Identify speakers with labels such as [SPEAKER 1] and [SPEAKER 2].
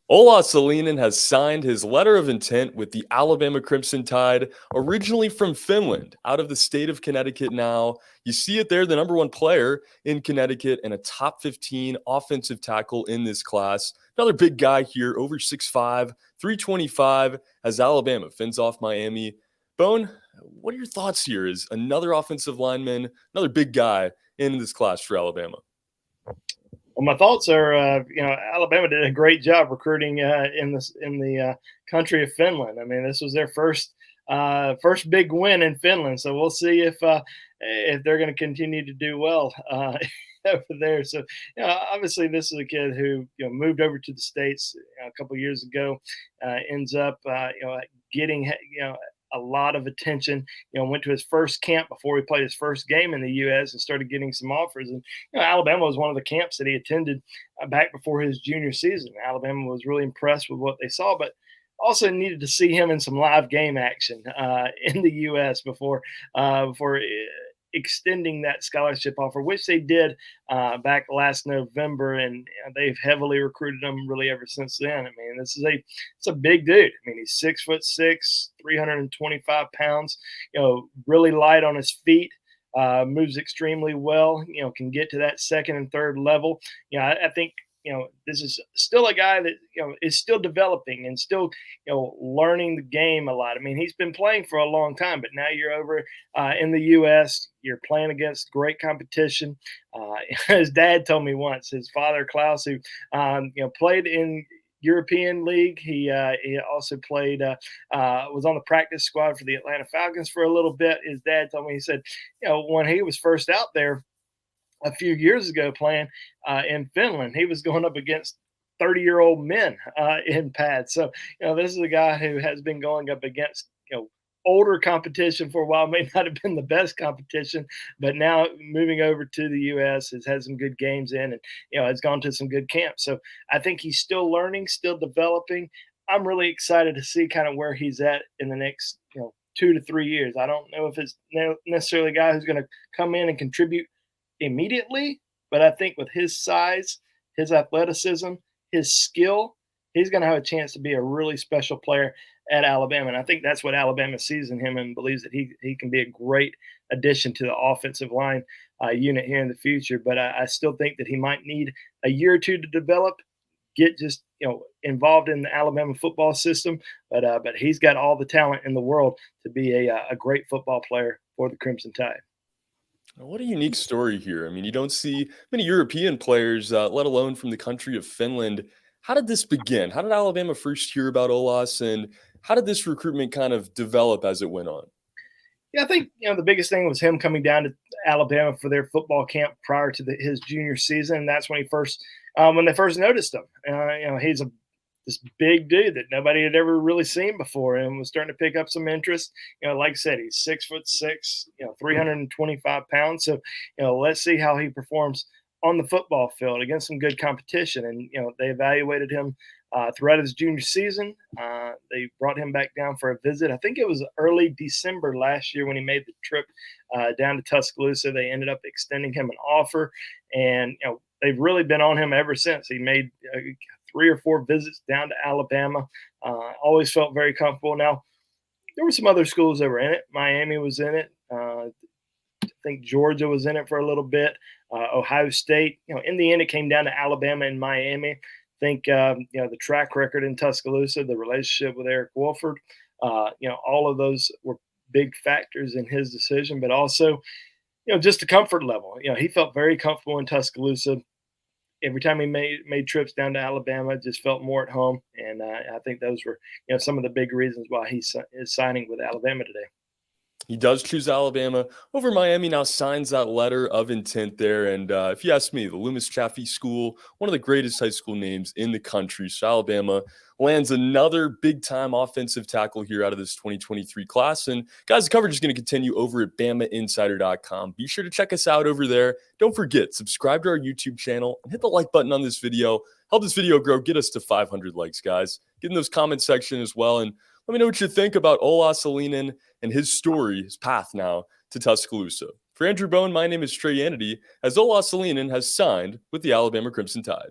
[SPEAKER 1] Olaus Alinen has signed his letter of intent with the Alabama Crimson Tide, originally from Finland, out of the state of Connecticut now. You see it there, the number one player in Connecticut and a top 15 offensive tackle in this class. Another big guy here, over 6'5", 325, as Alabama fends off Miami. Bone, what are your thoughts here as another offensive lineman, another big guy in this class for Alabama?
[SPEAKER 2] Well, my thoughts are, Alabama did a great job recruiting in the country of Finland. I mean, this was their first big win in Finland, so we'll see if they're going to continue to do well over there. So, obviously, this is a kid who moved over to the states a couple of years ago, ends up getting a lot of attention. Went to his first camp before he played his first game in the U.S. and started getting some offers. And Alabama was one of the camps that he attended back before his junior season. Alabama was really impressed with what they saw, but also needed to see him in some live game action in the U.S. before extending that scholarship offer, which they did back last November, and they've heavily recruited him really ever since then. I mean, it's a big dude. I mean, he's 6'6", 325 pounds. Really light on his feet. Moves extremely well. Can get to that second and third level. I think this is still a guy that is still developing and still learning the game a lot. I mean, he's been playing for a long time, but now you're over in the U.S. You're playing against great competition. His dad told me once, his father Klaus, who played in European League. He also played was on the practice squad for the Atlanta Falcons for a little bit. His dad told me, he said, when he was first out there a few years ago playing in Finland, he was going up against 30-year-old men in pads. So, this is a guy who has been going up against, older competition for a while. May not have been the best competition, but now moving over to the U.S. has had some good games in, and has gone to some good camps. So I think he's still learning, still developing. I'm really excited to see kind of where he's at in the next 2 to 3 years. I don't know if it's necessarily a guy who's going to come in and contribute immediately, but I think with his size, his athleticism, his skill, he's going to have a chance to be a really special player at Alabama. And I think that's what Alabama sees in him and believes that he can be a great addition to the offensive line unit here in the future. But I still think that he might need a year or two to develop, get just involved in the Alabama football system. But he's got all the talent in the world to be a great football player for the Crimson Tide.
[SPEAKER 1] What a unique story here. I mean, you don't see many European players, let alone from the country of Finland. How did this begin? How did Alabama first hear about Olaus, and how did this recruitment kind of develop as it went on?
[SPEAKER 2] Yeah, I think the biggest thing was him coming down to Alabama for their football camp prior to his junior season. And that's when when they first noticed him. He's this big dude that nobody had ever really seen before, and was starting to pick up some interest. Like I said, he's 6'6", 325 pounds. So, let's see how he performs on the football field against some good competition. And, they evaluated him throughout his junior season. They brought him back down for a visit. I think it was early December last year when he made the trip down to Tuscaloosa. They ended up extending him an offer, and they've really been on him ever since. He made 3 or 4 visits down to Alabama. Always felt very comfortable. Now, there were some other schools that were in it. Miami was in it. I think Georgia was in it for a little bit. Ohio State. In the end, it came down to Alabama and Miami. I think the track record in Tuscaloosa, the relationship with Eric Wolford, all of those were big factors in his decision. But also, just the comfort level. He felt very comfortable in Tuscaloosa. Every time he made trips down to Alabama, just felt more at home. And I think those were some of the big reasons why he is signing with Alabama today.
[SPEAKER 1] He does choose Alabama over Miami, now signs that letter of intent there. And if you ask me, the Loomis Chaffee School, one of the greatest high school names in the country. So Alabama lands another big-time offensive tackle here out of this 2023 class. And guys, the coverage is going to continue over at BamaInsider.com. Be sure to check us out over there. Don't forget, subscribe to our YouTube channel and hit the like button on this video. Help this video grow. Get us to 500 likes, guys. Get in those comment section as well. And let me know what you think about Olaus Alinen and his story, his path now to Tuscaloosa. For Andrew Bone, my name is Trey Yanity, as Olaus Alinen has signed with the Alabama Crimson Tide.